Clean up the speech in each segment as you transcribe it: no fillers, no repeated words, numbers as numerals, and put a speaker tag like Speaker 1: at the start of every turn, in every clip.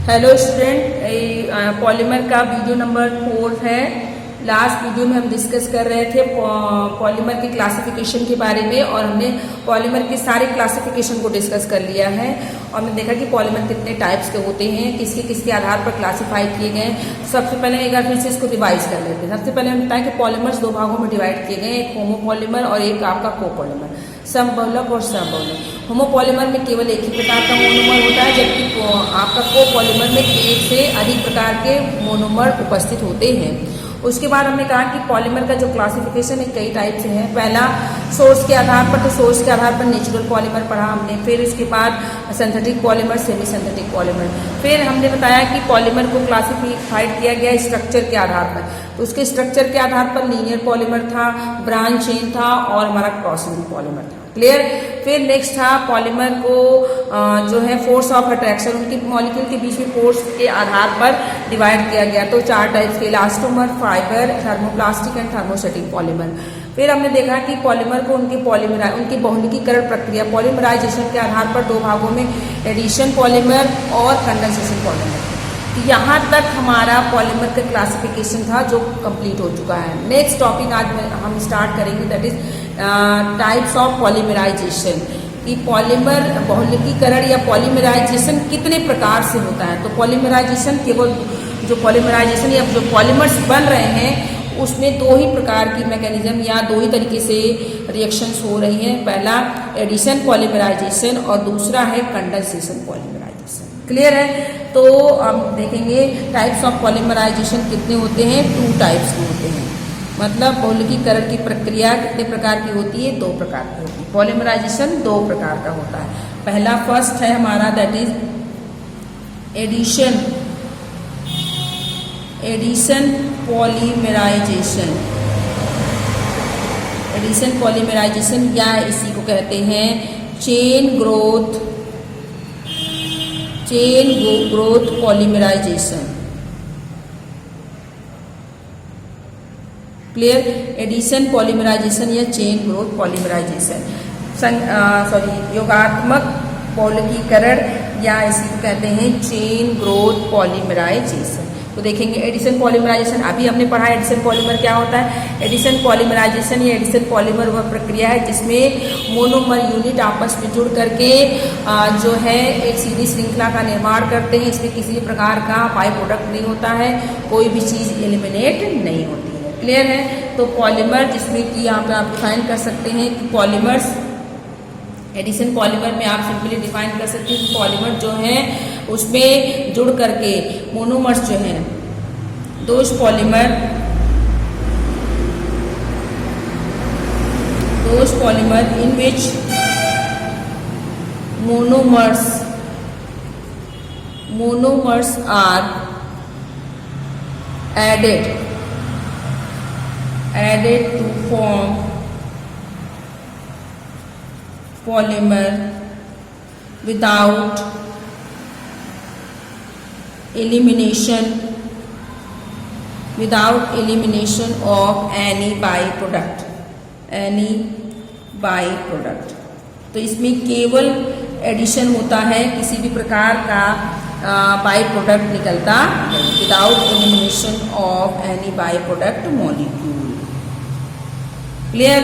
Speaker 1: Hello student, polymer का video number 4 है। Last video में हम डिस्कस कर रहे थे पॉलीमर की क्लासिफिकेशन के बारे में और हमने पॉलीमर के सारे क्लासिफिकेशन को डिस्कस कर लिया है और हमने देखा कि पॉलीमर कितने टाइप्स के होते हैं, किसके किसके आधार पर क्लासीफाई किए गए हैं। सबसे पहले एक बार फिर से इसको रिवाइज कर लेते हैं। सबसे पहले हम बताएं कि पॉलीमर्स दो भागों में डिवाइड किए गए, एक होमोपॉलीमर और एक आपका कोपॉलीमर, समबहुलक और सबबहुलक। होमोपॉलीमर में केवल एक ही प्रकार का मोनोमर होता है, जबकि आपका कोपॉलीमर में एक से अधिक प्रकार के मोनोमर उपस्थित होते हैं। उसके बाद हमने कहा कि पॉलीमर का जो क्लासिफिकेशन है कई टाइप से है। पहला सोर्स के आधार पर, तो सोर्स के आधार पर नेचुरल पॉलीमर पढ़ा हमने। फिर उसके बाद synthetic polymer, semi synthetic polymer. फिर हमने बताया कि पॉलीमर को क्लासिफाइड किया गया स्ट्रक्चर के आधार पर। तो उसके स्ट्रक्चर के आधार पर लीनियर पॉलीमर था, ब्रांच चेन था और हमारा क्रॉस लिंक पॉलीमर था। क्लियर। फिर नेक्स्ट था पॉलीमर को जो है फोर्स ऑफ अट्रैक्शन, उनकी मॉलिक्यूल के बीच में फोर्स के आधार पर डिवाइड किया गया। तो 4 टाइप्स के, elastomer, fibre, thermoplastic and thermostatic polymer. फिर हमने देखा कि पॉलीमर को उनकी बहुलकीकरण प्रक्रिया पॉलीमराइजेशन के आधार पर 2 भागों में, एडिशन पॉलीमर और कंडेंसेशन पॉलीमर। यहाँ तक हमारा पॉलीमर का क्लासिफिकेशन था जो कंप्लीट हो चुका है। नेक्स्ट टॉपिक आज हम स्टार्ट करेंगे, that is types of polymerization. कि पॉलीमर बहुलकीकरण या पॉलीमराइजेशन कितने प्रकार से होता है। तो पॉलीमराइजेशन केवल जो पॉलीमराइजेशन या जो पॉलीमर्स बन रहे हैं उसमें 2 ही प्रकार की मैकेनिज्म या 2 ही तरीके से रिएक्शंस हो रही हैं। पहला एडिशन पॉलीमराइजेशन और दूसरा है कंडेंसेशन पॉलीमराइजेशन। क्लियर है। तो हम देखेंगे टाइप्स ऑफ पॉलीमराइजेशन कितने होते हैं। 2 टाइप्स के होते हैं, मतलब बहुलकीकरण की प्रक्रिया कितने प्रकार की होती है, 2 प्रकार की होती है। पॉलीमराइजेशन 2 प्रकार का होता है। पहला फर्स्ट है हमारा that is addition polymerisation. Addition polymerization या इसी को कहते हैं chain growth polymerization. Clear. Addition polymerization या चेन ग्रोथ पॉलीमराइजेशन, योगात्मक बहुलकीकरण या इसी को कहते हैं चेन ग्रोथ पॉलीमराइजेशन। तो देखेंगे एडिशन पॉलीमराइजेशन, अभी हमने पढ़ा एडिशन पॉलीमर क्या होता है। एडिशन पॉलीमराइजेशन या एडिशन पॉलीमर वह प्रक्रिया है जिसमें मोनोमर यूनिट आपस में जुड़ करके जो है एक सीधी श्रृंखला का निर्माण करते हैं। इसमें किसी प्रकार का बाई प्रोडक्ट नहीं होता है, कोई भी चीज़ एलिमिनेट नहीं होती है। क्लियर है। तो पॉलीमर जिसमें कि यहाँ पे आप डिफाइन कर सकते हैं कि पॉलीमर्स, एडिशन पॉलीमर में आप सिंपली डिफाइन कर सकते हैं कि पॉलीमर जो है उसमें जुड़ करके मोनोमर्स जो हैं, those polymer in which monomers are added to form polymer without elimination of any byproduct। तो इसमें केवल एडिशन होता है, किसी भी प्रकार का बाई प्रोडक्ट निकलता without elimination of any by product molecule. Clear.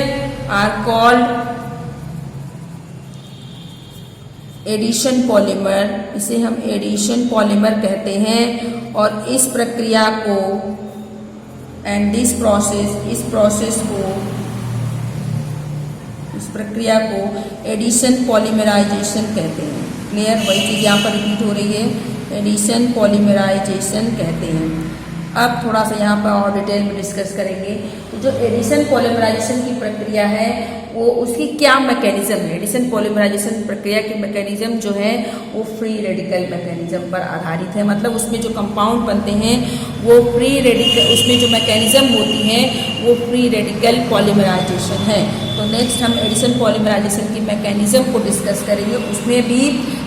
Speaker 1: Are called addition polymer, इसे हम एडिशन पॉलीमर कहते हैं। और इस प्रक्रिया को इस प्रक्रिया को एडिशन पॉलीमराइजेशन कहते हैं। क्लियर। वही चीज़ यहाँ पर रिपीट हो रही है, एडिशन पॉलीमराइजेशन कहते हैं। अब थोड़ा सा यहाँ पर और डिटेल में डिस्कस करेंगे। तो जो एडिशन पॉलीमराइजेशन की प्रक्रिया है वो उसकी क्या मैकेनिज्म है। एडिशन पॉलीमराइजेशन प्रक्रिया की मैकेनिज्म जो है वो फ्री रेडिकल मैकेनिज्म पर आधारित है। मतलब उसमें जो कंपाउंड बनते हैं वो फ्री रेडिकल, उसमें जो मैकेनिज्म होती है वो फ्री रेडिकल पॉलीमराइजेशन है। तो नेक्स्ट हम एडिशन पॉलीमराइजेशन की मैकेनिज्म को डिस्कस करेंगे। उसमें भी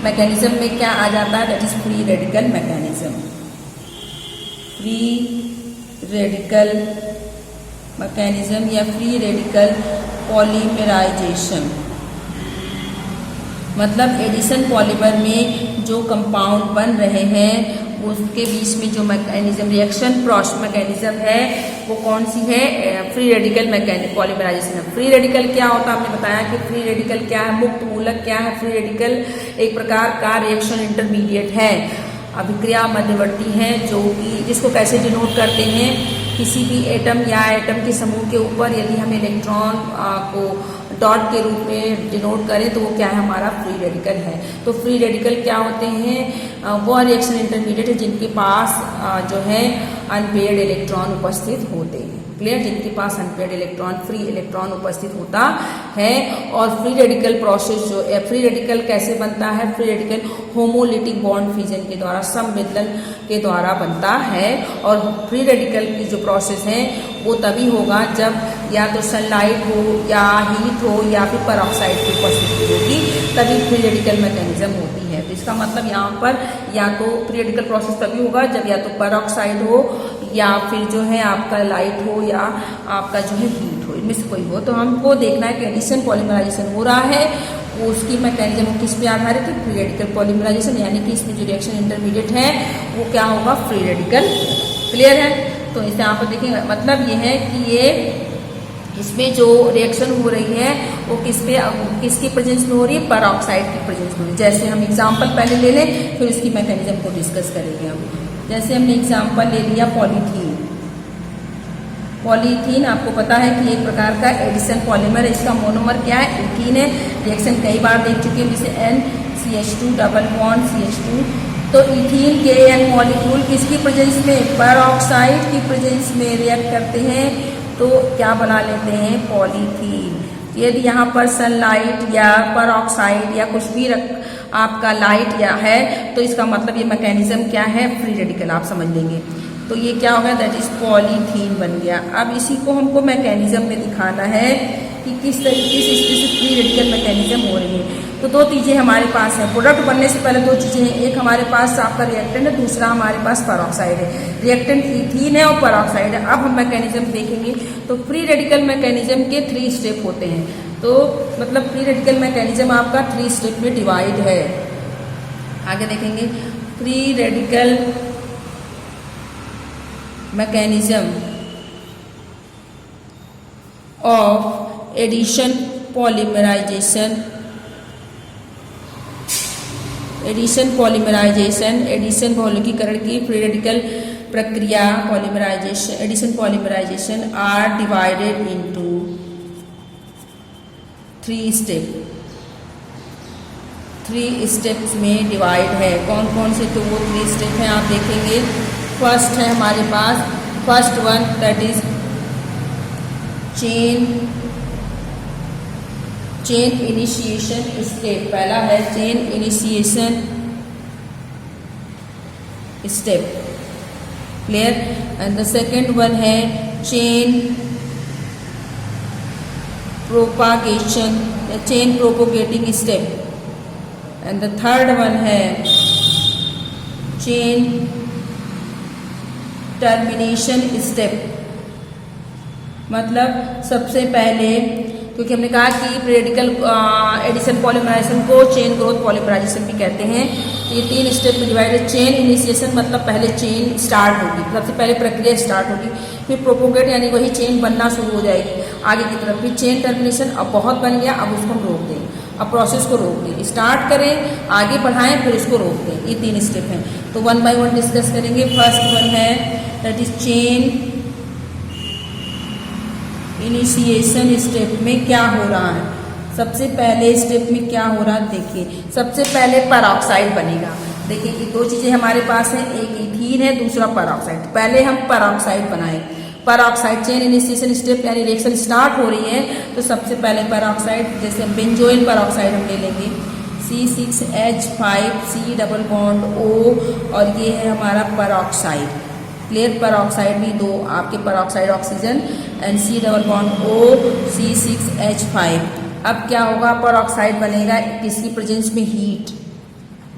Speaker 1: मैकेनिज्म में क्या आ जाता है, that is free radical mechanism. Free radical mechanism या फ्री रेडिकल पॉलीमराइजेशन। मतलब एडिशन पॉलीमर में जो कंपाउंड बन रहे हैं उसके बीच में जो मैकेनिज्म रिएक्शन प्रोसेस मैकेनिज्म है वो कौन सी है, फ्री रेडिकल पॉलीमराइजेशन है। फ्री रेडिकल क्या होता है, आपने बताया कि फ्री रेडिकल क्या है, मुक्त मूलक क्या है। फ्री रेडिकल एक प्रकार का रिएक्शन इंटरमीडिएट है, अभिक्रिया मध्यवर्ती है, जो कि जिसको कैसे डिनोट करते हैं, किसी भी एटम या एटम के समूह के ऊपर यदि हम इलेक्ट्रॉन को डॉट के रूप में डिनोट करें तो वो क्या है, हमारा फ्री रेडिकल है। तो फ्री रेडिकल क्या होते हैं, वो रिएक्शन इंटरमीडिएट है जिनके पास जो है अनपेयर्ड इलेक्ट्रॉन उपस्थित होते हैं। क्लियर, जिनके पास अनपेयर्ड इलेक्ट्रॉन फ्री इलेक्ट्रॉन उपस्थित होता है। और फ्री रेडिकल प्रोसेस जो फ्री रेडिकल कैसे बनता है, free radical homolytic bond fusion के द्वारा, समविदलन के द्वारा बनता है। और फ्री रेडिकल की जो प्रोसेस है वो तभी होगा जब या तो सनलाइट हो या हीट हो या फिर परऑक्साइड की उपस्थिति होगी, तभी फ्री रेडिकल मैकेनिज्म होती है। तो इसका मतलब यहाँ पर या तो फ्री रेडिकल प्रोसेस तभी होगा जब या तो परऑक्साइड हो या फिर जो है आपका लाइट हो या आपका जो है हीट हो, इनमें से कोई हो। तो हमको देखना है कि एडिशन पॉलीमराइजेशन हो रहा है, वो उसकी मैकेनिज्म किस पे आधारित है, फ्री रेडिकल पॉलीमराइजेशन, यानी कि इसमें जो रिएक्शन इंटरमीडिएट है वो क्या होगा, फ्री रेडिकल। क्लियर है। तो इसे यहाँ पर देखेंगे, मतलब ये है कि ये इसमें जो रिएक्शन हो रही है वो किसकी प्रेजेंस में हो रही है, परऑक्साइड की प्रेजेंस में हो रही है। जैसे हम एग्जांपल पहले ले लें फिर उसकी मैकेनिज्म को डिस्कस करेंगे हम। जैसे हमने एग्जांपल ले लिया पॉलीथीन। पॉलीथीन आपको पता है कि एक प्रकार का एडिशन पॉलीमर है, इसका मोनोमर क्या है, एथीन है। रिएक्शन कई बार देख चुके हैं, जैसे NCH2 डबल बॉन्ड CH2। तो इथीन के एन मॉलिक्यूल किसकी प्रेजेंस में, परऑक्साइड की प्रेजेंस में रिएक्ट करते हैं तो क्या बना लेते हैं, पॉलीथीन। यदि यहाँ पर सनलाइट या परऑक्साइड या कुछ भी आपका लाइट या है तो इसका मतलब ये मैकेनिज्म क्या है, फ्री रेडिकल, आप समझ लेंगे। तो ये क्या हो गया, दैट इज पॉलीथीन बन गया। अब इसी को हमको मैकेनिज्म में दिखाना है कि किस तरीके से इससे फ्री रेडिकल मैकेनिज्म हो रही है। तो दो चीज़ें हमारे पास है, प्रोडक्ट बनने से पहले दो चीज़ें हैं, एक हमारे पास आपका रिएक्टेंट है, दूसरा हमारे पास परऑक्साइड है। रिएक्टेंट इथीन है और परऑक्साइड है। अब हम मैकेनिज्म देखेंगे तो फ्री रेडिकल मैकेनिज्म के 3 स्टेप होते हैं। तो मतलब फ्री रेडिकल मैकेनिज्म आपका 3 स्टेप में डिवाइड है। आगे देखेंगे free radical mechanism of addition polymerisation. Addition बहुलकीकरण की फ्री रेडिकल प्रक्रिया addition polymerisation are divided into 3 step. 3 steps में डिवाइड है। कौन कौन से, तो वो 3 स्टेप हैं, आप देखेंगे। फर्स्ट है हमारे पास, first one that is chain initiation step. पहला है chain initiation step. Clear. And the second one है chain propagation, chain propagating step. And the third one है चेन टर्मिनेशन स्टेप। मतलब सबसे पहले, क्योंकि हमने कहा कि फ्री रेडिकल एडिशन पॉलीमराइजेशन को चेन ग्रोथ पॉलीमराइजेशन भी कहते हैं। ये 3 स्टेप में डिवाइड है। चेन इनिशिएशन मतलब पहले चेन स्टार्ट होगी, सबसे पहले प्रक्रिया स्टार्ट होगी, फिर प्रोपोगेट यानी वही चेन बनना शुरू हो जाएगी आगे की तरफ। फिर चेन टर्मिनेशन, अब बहुत बन गया, अब उसको हम रोक दें, अब प्रोसेस को रोक दें, स्टार्ट करें, आगे बढ़ाएं, फिर उसको रोक दें। ये 3 स्टेप हैं। तो 1 बाय 1 डिस्कस करेंगे। फर्स्ट वन है that is chain initiation step में क्या हो रहा है। सबसे पहले स्टेप में क्या हो रहा है, देखिए सबसे पहले परऑक्साइड बनेगा। देखिए कि 2 चीज़ें हमारे पास हैं, एक इथीन है, दूसरा परऑक्साइड। पहले हम परऑक्साइड बनाएं, परऑक्साइड चेन इनिशिएशन स्टेप यानी रिएक्शन स्टार्ट हो रही है तो सबसे पहले परऑक्साइड, जैसे बेंजोइल परऑक्साइड हम ले लेंगे C6H5C डबल बॉन्ड O, और ये है हमारा परऑक्साइड। क्लियर। परऑक्साइड भी 2 आपके peroxide oxygen and C double bond O C6H5। अब क्या होगा, परऑक्साइड बनेगा किसकी प्रेजेंस में, हीट,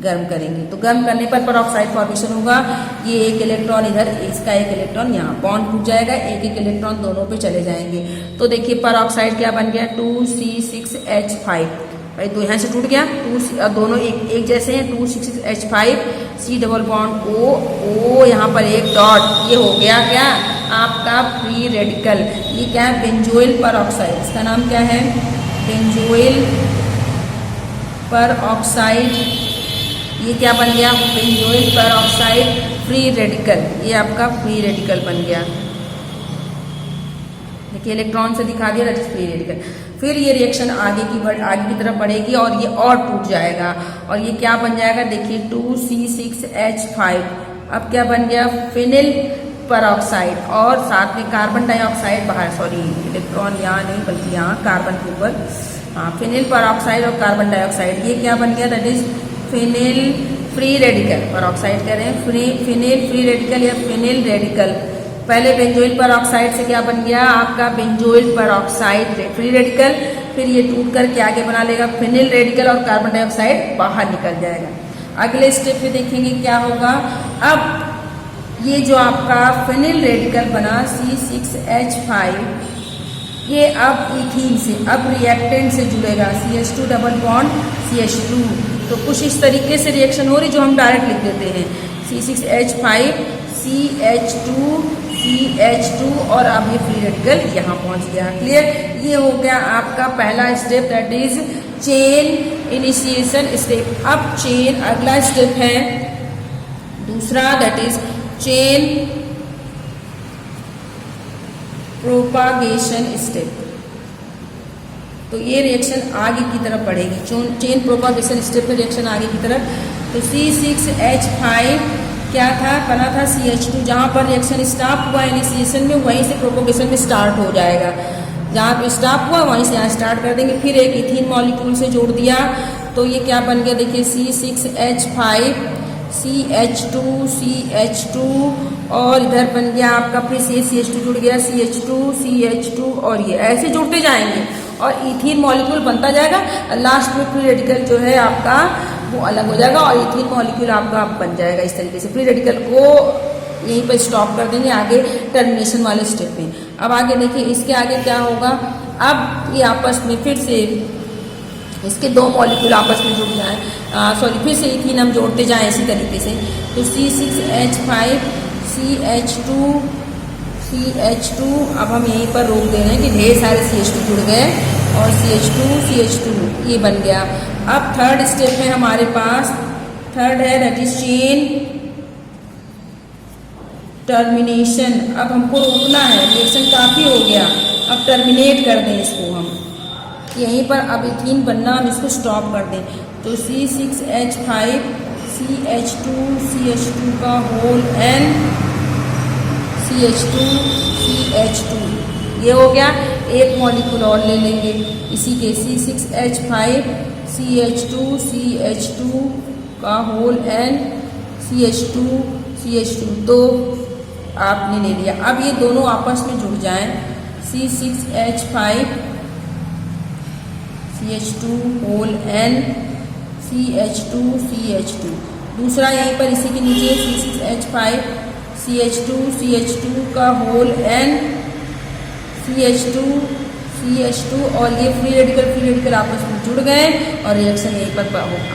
Speaker 1: गर्म करेंगे तो गर्म करने पर परऑक्साइड फॉर्मेशन होगा। ये एक इलेक्ट्रॉन इधर, इसका एक इलेक्ट्रॉन यहाँ, बॉन्ड टूट जाएगा, एक एक इलेक्ट्रॉन दोनों पे चले जाएंगे। तो देखिए परऑक्साइड क्या बन गया, 2C6H5। भाई दो यहाँ से टूट गया, दोनों एक जैसे हैं, 2,6,H5 C double bond O O, यहाँ पर एक डॉट, ये हो गया क्या आपका फ्री रेडिकल। ये क्या है, बेंजोइल परऑक्साइड, इसका नाम क्या है, बेंजोइल परऑक्साइड। ये क्या बन गया, बेंजोइल परऑक्साइड फ्री रेडिकल, ये आपका फ्री रेडिकल बन गया। देखिए इलेक्ट्रॉन से दिखा दिया, दैट इज फ्री रेडिकल। फिर ये रिएक्शन आगे की तरफ बढ़ेगी और ये और टूट जाएगा और ये क्या बन जाएगा, देखिए 2C6H5। अब क्या बन गया, फिनिल परऑक्साइड और साथ में कार्बन डाइऑक्साइड बाहर, सॉरी इलेक्ट्रॉन यहाँ नहीं बल्कि यहाँ कार्बन के ऊपर, हाँ फिनिल परऑक्साइड और कार्बन डाइऑक्साइड, ये क्या बन गया, that is phenyl free radical. Peroxide कह रहे हैं, फिनिल फ्री रेडिकल या फिनिल रेडिकल। पहले बेंजोइल परऑक्साइड से क्या बन गया आपका, बेंजोइल परऑक्साइड फ्री रेडिकल, फिर ये टूट करके आगे बना लेगा फिनिल रेडिकल और कार्बन डाइऑक्साइड बाहर निकल जाएगा। अगले स्टेप पे देखेंगे क्या होगा। अब ये जो आपका फिनिल रेडिकल बना C6H5, ये अब इथीन से, अब रिएक्टेंट से जुड़ेगा, CH2 डबल बॉन्ड CH2। तो कुछ इस तरीके से रिएक्शन हो रही जो हम डायरेक्ट लिख देते हैं, C6H5 CH2 और अब ये फ्री रेडिकल यहाँ पहुँच गया। क्लियर, ये हो गया आपका पहला step, that is chain initiation step. अब चेन अगला स्टेप है दूसरा, that is chain propagation step. तो ये रिएक्शन आगे की तरफ बढ़ेगी, चेन प्रोपागेशन स्टेप में रिएक्शन आगे की तरफ। तो C6H5 क्या था, बना था CH2, जहाँ पर रिएक्शन स्टॉप हुआ इनिशिएशन में, वहीं से प्रोपोगेशन में स्टार्ट हो जाएगा। जहाँ पे स्टॉप हुआ वहीं से यहाँ स्टार्ट कर देंगे। फिर एक इथीन मॉलिक्यूल से जोड़ दिया तो ये क्या बन गया, देखिए C6H5 CH2 और इधर बन गया आपका फिर CH2 जुड़ गया, CH2 और ये ऐसे जुड़ते जाएंगे और इथीन मॉलिक्यूल बनता जाएगा। लास्ट में फ्री रेडिकल जो है आपका वो अलग हो जाएगा और इथीन मॉलिक्यूल आपका बन जाएगा। इस तरीके से फ्री रेडिकल को यहीं पर स्टॉप कर देंगे आगे टर्मिनेशन वाले स्टेप में। अब आगे देखिए इसके आगे क्या होगा, अब ये आपस में फिर से इसके दो मॉलिक्यूल आपस में जुड़ जाए, सॉरी फिर से इथीन हम जोड़ते जाएं इसी तरीके से। तो C6H5 CH2 अब हम यहीं पर रोक दे रहे हैं कि ढेर सारे CH2 जुड़ गए और CH2 ये बन गया। अब थर्ड स्टेप में हमारे पास थर्ड है, दैट इज चेन टर्मिनेशन। अब हमको रोकना है, रिएक्शन काफ़ी हो गया, अब टर्मिनेट कर दें इसको हम यहीं पर। अब इथीन बनना हम इसको स्टॉप कर दें। तो C6H5 CH2 का होल N CH2 ये हो गया। एक मॉलिक्यूल और ले लेंगे इसी के, C6H5 CH2 का होल N CH2 तो आपने ले लिया। अब ये दोनों आपस में जुड़ जाएं, C6H5 CH2 whole N CH2 दूसरा यहीं पर इसी के नीचे C6H5 CH2 का होल N CH2 और ये फ्री रेडिकल आपस में जुड़ गए और रिएक्शन यहीं पर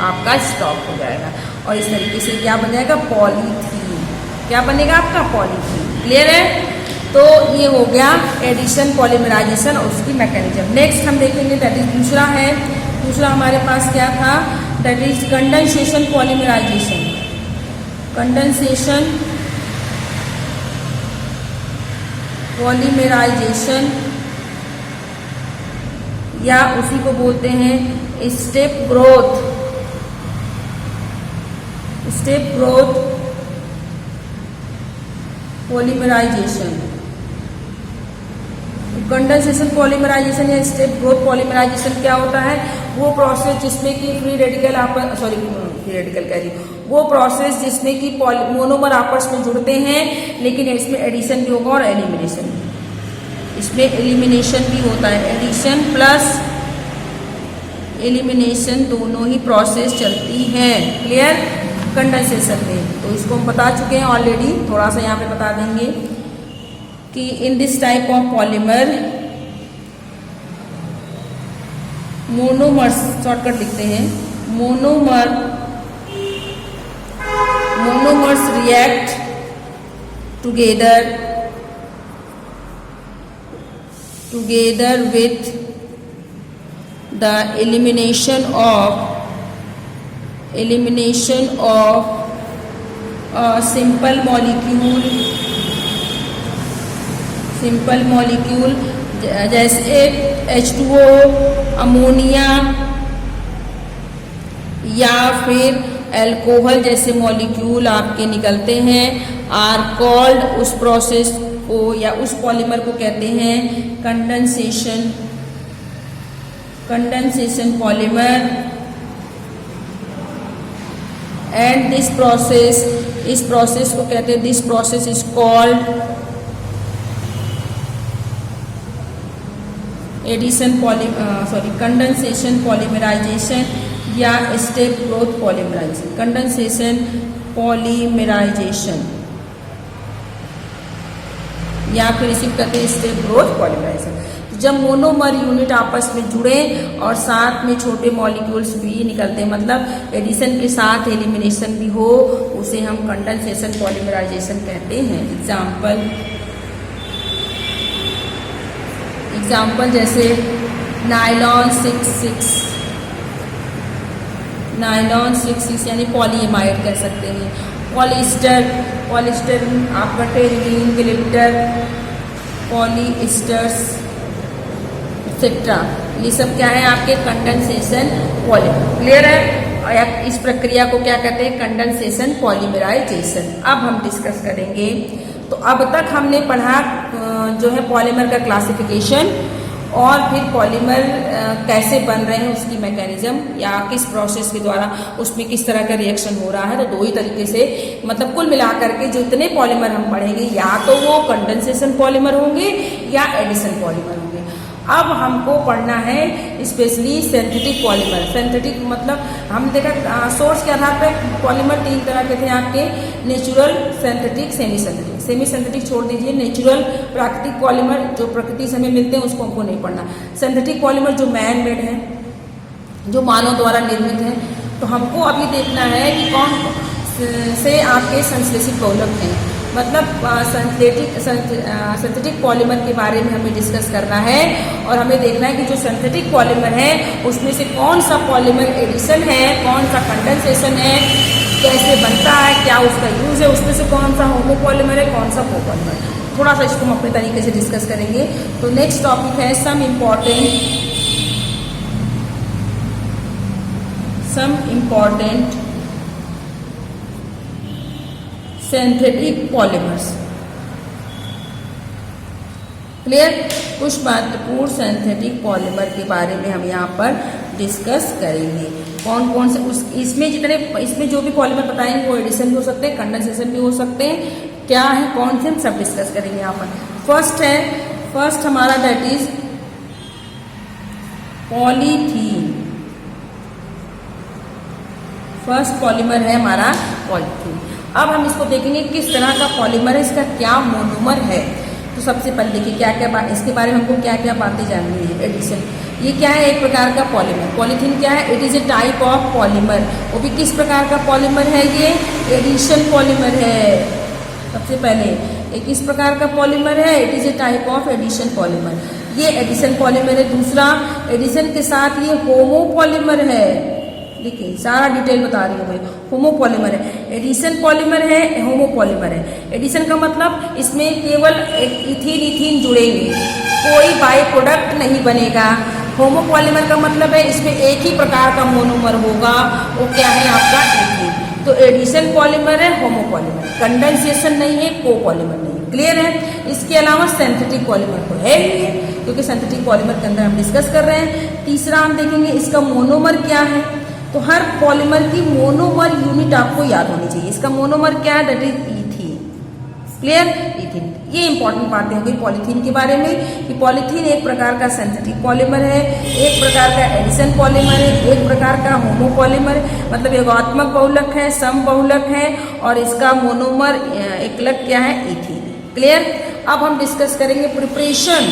Speaker 1: आपका स्टॉप हो जाएगा। और इस तरीके से क्या बन जाएगा, पॉलीथीन। क्या बनेगा आपका, पॉलीथीन। क्लियर है। तो ये हो गया एडिशन, पॉलीमराइजेशन और उसकी मैकेनिज्म। नेक्स्ट हम देखेंगे दैट इज दूसरा हमारे पास क्या था, that is condensation polymerization. Condensation polymerisation या उसी को बोलते हैं step growth polymerisation. Condensation polymerisation या स्टेप ग्रोथ पॉलीमराइजेशन क्या होता है, वो प्रोसेस जिसमें कि वो प्रोसेस जिसमें कि मोनोमर आपस में जुड़ते हैं, लेकिन इसमें एडिशन भी होगा और एलिमिनेशन, इसमें एलिमिनेशन भी होता है। एडिशन प्लस एलिमिनेशन दोनों ही प्रोसेस चलती हैं। क्लियर, कंडेंसेशन में तो इसको हम बता चुके हैं ऑलरेडी, थोड़ा सा यहाँ पे बता देंगे कि in this type of polymer monomers shortcut लिखते हैं, monomers react together with the elimination of a simple molecule जैसे H2O, अमोनिया या फिर अल्कोहल जैसे मॉलिक्यूल आपके निकलते हैं, आर कॉल्ड, उस प्रोसेस को या उस पॉलीमर को कहते हैं कंडेंसेशन पॉलीमर। एंड इस प्रोसेस को कहते हैं, this process is called condensation polymerisation या step growth polymerisation. Condensation polymerisation या फिर इसी को कहते हैं स्टेप ग्रोथ पॉलीमराइजेशन। जब मोनोमर यूनिट आपस में जुड़े और साथ में छोटे मॉलिक्यूल्स भी निकलते हैं, मतलब एडिशन के साथ एलिमिनेशन भी हो, उसे हम कंडेंसेशन पॉलीमराइजेशन कहते हैं। एग्जाम्पल जैसे नायलॉन 6,6 यानी पॉलीएमाइड कह सकते हैं। पॉलिस्टर आपका टेरिलीन, ग्लिटर, पॉलीस्टर्स एक्सेट्रा, ये सब क्या है आपके कंडेंसेशन पॉलीमर। क्लियर है? इस प्रक्रिया को क्या कहते हैं? Condensation polymerization. अब हम डिस्कस करेंगे। तो अब तक हमने पढ़ा जो है पॉलीमर का क्लासिफिकेशन और फिर पॉलीमर कैसे बन रहे हैं, उसकी मैकेनिज्म या किस प्रोसेस के द्वारा उसमें किस तरह का रिएक्शन हो रहा है। तो दो ही तरीके से, मतलब कुल मिलाकर के जितने पॉलीमर हम पढ़ेंगे या तो वो कंडेंसेशन पॉलीमर होंगे या एडिशन पॉलीमर होंगे। अब हमको पढ़ना है स्पेशली सिंथेटिक पॉलीमर। सिंथेटिक मतलब हम देखा सोर्स के आधार पर पॉलीमर 3 तरह के थे आपके, natural, synthetic, semi synthetic. Semi synthetic छोड़ दीजिए, नेचुरल प्राकृतिक पॉलीमर जो प्रकृति से हमें मिलते हैं उसको हमको नहीं पढ़ना। सिंथेटिक पॉलीमर जो मैन मेड है, जो मानव द्वारा निर्मित है। तो हमको अभी देखना है कि कौन से आपके संश्लेषित बहुलक हैं, मतलब सिंथेटिक पॉलीमर के बारे में हमें डिस्कस करना है और हमें देखना है कि जो सिंथेटिक पॉलीमर है उसमें से कौन सा पॉलीमर एडिशन है, कौन सा कंडेंसेशन है, कैसे बनता है, क्या उसका यूज है, उसमें से कौन सा होमो पॉलीमर है, कौन सा कोपॉलीमर। थोड़ा सा इसको हम अपने तरीके से डिस्कस करेंगे। तो नेक्स्ट टॉपिक है some important synthetic polymers. Clear? कुछ महत्वपूर्ण सिंथेटिक पॉलीमर के बारे में हम यहाँ पर डिस्कस करेंगे। कौन से इसमें जो भी पॉलीमर बताएंगे वो एडिशन भी हो सकते हैं, कंडेंसेशन भी हो सकते हैं। क्या है, कौन से, हम सब डिस्कस करेंगे यहाँ पर। फर्स्ट हमारा that is polythene. First polymer है हमारा पॉलीथीन। अब हम इसको देखेंगे किस तरह का पॉलीमर है, इसका क्या मोनोमर है। तो सबसे पहले देखिए क्या क्या बात, इसके बारे में हमको क्या क्या बातें जाननी है। एडिशन, ये क्या है? एक प्रकार का पॉलीमर। पॉलीथीन क्या है? It is a type of polymer. वो भी किस प्रकार का पॉलीमर है? ये एडिशन पॉलीमर है। सबसे पहले एक इस प्रकार का पॉलीमर है, it is a type of addition polymer. ये एडिशन पॉलीमर है। दूसरा, एडिशन के साथ ये होमो पॉलीमर है। देखिए सारा डिटेल बता रही हूँ मैं। होमो पॉलीमर है, एडिशन पॉलीमर है, होमो पॉलीमर है। एडिशन का मतलब इसमें केवल इथीन जुड़ेंगे, कोई बाई प्रोडक्ट नहीं बनेगा। होमो पॉलीमर का मतलब है इसमें एक ही प्रकार का मोनोमर होगा, वो क्या है आपका एथीन। तो एडिशन पॉलीमर है, होमो पॉलीमर, कंडेंसेशन नहीं है, को पॉलीमर नहीं है। क्लियर है? इसके अलावा सिंथेटिक पॉलीमर तो है ही है, क्योंकि सिंथेटिक पॉलीमर के अंदर हम डिस्कस कर रहे हैं। तीसरा हम देखेंगे इसका मोनोमर क्या है। तो हर पॉलीमर की मोनोमर यूनिट आपको याद होनी चाहिए। इसका मोनोमर क्या है? That is ethene. Clear? Ethene. ये इंपॉर्टेंट बातें होंगी पॉलीथीन के बारे में कि पॉलीथीन एक प्रकार का सिंथेटिक पॉलीमर है, एक प्रकार का एडिशन पॉलीमर है, एक प्रकार का होमो पॉलीमर, मतलब योगात्मक बहुलक है, सम बहुलक है, और इसका मोनोमर एकलक क्या है? इथीन। क्लियर? अब हम डिस्कस करेंगे preparation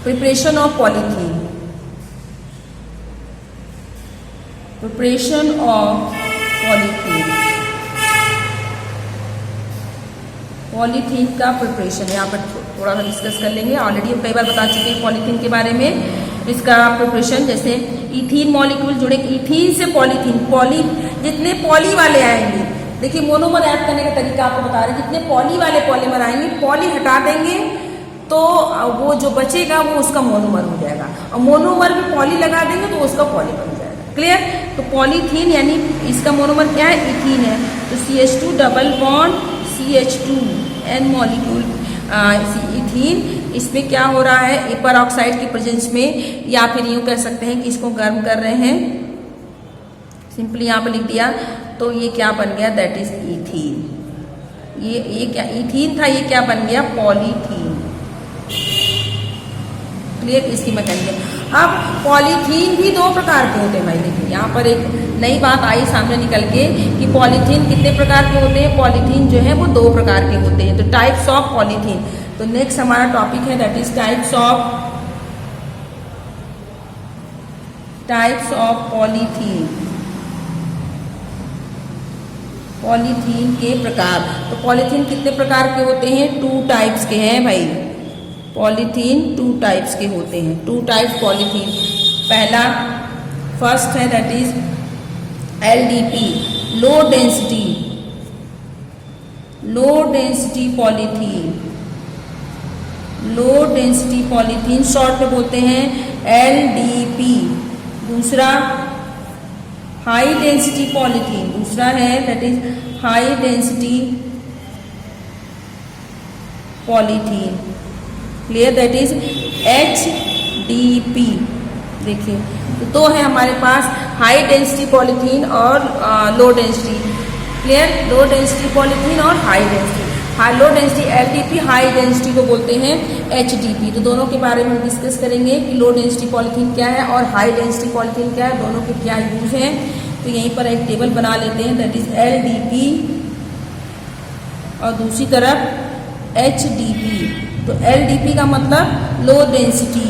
Speaker 1: preparation of polythene, preparation of polythene, polythene का प्रिपरेशन यहाँ पर थोड़ा सा डिस्कस कर लेंगे। ऑलरेडी हम कई बार बता चुके हैं पॉलीथीन के बारे में। इसका प्रिपरेशन जैसे इथीन मॉलिक्यूल जुड़े, इथीन से पॉलीथीन, पॉली जितने पॉली वाले आएंगे, देखिए मोनोमर ऐड करने का तरीका आपको बता रहे हैं, जितने पॉली वाले पॉलीमर आएंगे, पॉली हटा देंगे तो वो जो बचेगा वो उसका मोनोमर हो जाएगा, और मोनोमर में पॉली लगा देंगे तो उसका पॉलीमर हो जाएगा। क्लियर? तो पॉलीथीन यानी इसका मोनोमर क्या है? इथीन है। तो CH2 double bond CH2 N molecule ethene, इसमें क्या हो रहा है? एपर ऑक्साइड की प्रेजेंस में, या फिर यूँ कह सकते हैं कि इसको गर्म कर रहे हैं, सिंपली यहाँ पर लिख दिया तो ये क्या बन गया? That is ethene. ये क्या इथीन था, ये क्या बन गया? पॉलीथीन। क्लियर? इसकी मैं कहेंगे। अब पॉलीथीन भी दो प्रकार के होते हैं भाई। देखिए यहाँ पर एक नई बात आई सामने निकल के कि पॉलीथीन कितने प्रकार के होते हैं। पॉलीथीन जो है वो दो प्रकार के होते हैं। तो टाइप्स ऑफ पॉलीथीन, तो नेक्स्ट हमारा टॉपिक है that is types of polythene, polythene के प्रकार। तो पॉलीथीन कितने प्रकार के होते हैं? 2 टाइप्स के हैं भाई। पॉलीथीन 2 टाइप्स के होते हैं। 2 टाइप्स पॉलीथीन। पहला फर्स्ट है that is LDP, low density polythene, low density polythene short में बोलते हैं LDP। दूसरा हाई डेंसिटी पॉलीथीन, दूसरा है that is high density polythene. Clear? That is HDP। देखिए तो दो है हमारे पास, हाई डेंसिटी पॉलीथीन और low density. Clear? Low density polythene और high density. Low density LDP, high density को बोलते हैं HDP। तो दोनों के बारे में डिस्कस करेंगे कि लो डेंसिटी पॉलीथीन क्या है और हाई डेंसिटी पॉलीथीन क्या है, दोनों के क्या यूज हैं। तो यहीं पर एक टेबल बना लेते हैं दैट इज LDP और दूसरी तरफ HDP। तो LDP का मतलब लो डेंसिटी,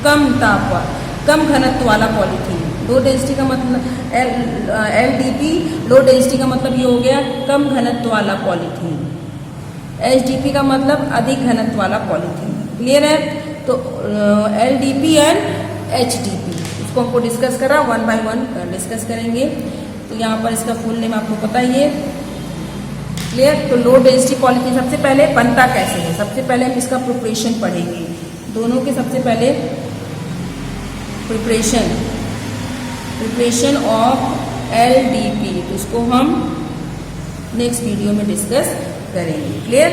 Speaker 1: कम तापमान, कम घनत्व वाला पॉलीथीन। लो डेंसिटी का मतलब LDP, लो डेंसिटी का मतलब ये हो गया कम घनत्व वाला पॉलीथीन। HDP का मतलब अधिक घनत्व वाला पॉलीथीन। क्लियर है? तो LDP एंड HDP इसको हमको डिस्कस करा, 1 by 1 डिस्कस करेंगे। तो यहाँ पर इसका फुल नेम आपको पता ही है। क्लियर? तो लो डेंसिटी पॉलीथीन सबसे पहले बनता कैसे है, सबसे पहले हम इसका प्रिपरेशन पढ़ेंगे। दोनों के सबसे पहले प्रिपरेशन ऑफ LDP, तो इसको हम नेक्स्ट वीडियो में डिस्कस करेंगे। क्लियर?